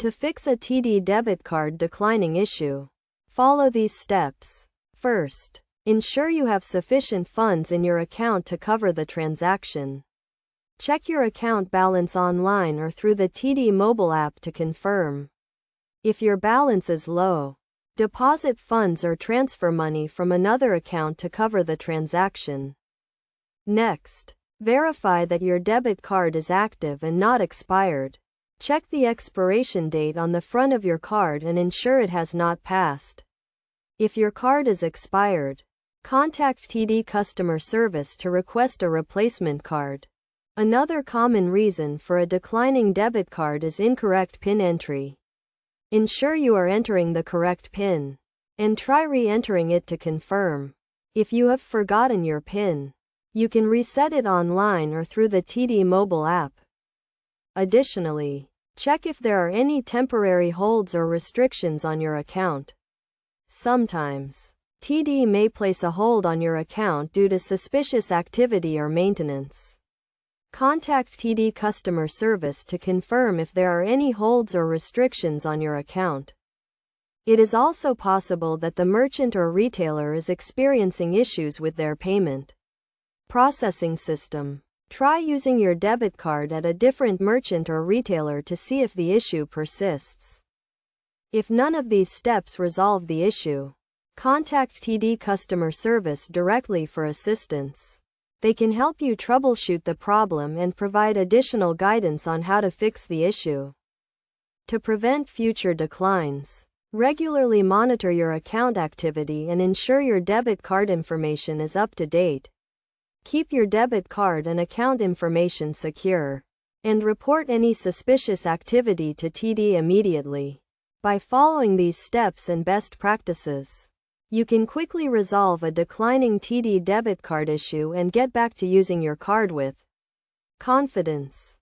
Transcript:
To fix a TD debit card declining issue, follow these steps. First, ensure you have sufficient funds in your account to cover the transaction. Check your account balance online or through the TD mobile app to confirm. If your balance is low, deposit funds or transfer money from another account to cover the transaction. Next, verify that your debit card is active and not expired. Check the expiration date on the front of your card and ensure it has not passed. If your card is expired, contact TD customer service to request a replacement card. Another common reason for a declining debit card is incorrect PIN entry. Ensure you are entering the correct PIN, and try re-entering it to confirm. If you have forgotten your PIN, you can reset it online or through the TD mobile app. Additionally, check if there are any temporary holds or restrictions on your account. Sometimes, TD may place a hold on your account due to suspicious activity or maintenance. Contact TD customer service to confirm if there are any holds or restrictions on your account. It is also possible that the merchant or retailer is experiencing issues with their payment processing system. Try using your debit card at a different merchant or retailer to see if the issue persists. If none of these steps resolve the issue, contact TD customer service directly for assistance. They can help you troubleshoot the problem and provide additional guidance on how to fix the issue. To prevent future declines, regularly monitor your account activity and ensure your debit card information is up to date. Keep your debit card and account information secure, and report any suspicious activity to TD immediately. By following these steps and best practices, you can quickly resolve a declining TD debit card issue and get back to using your card with confidence.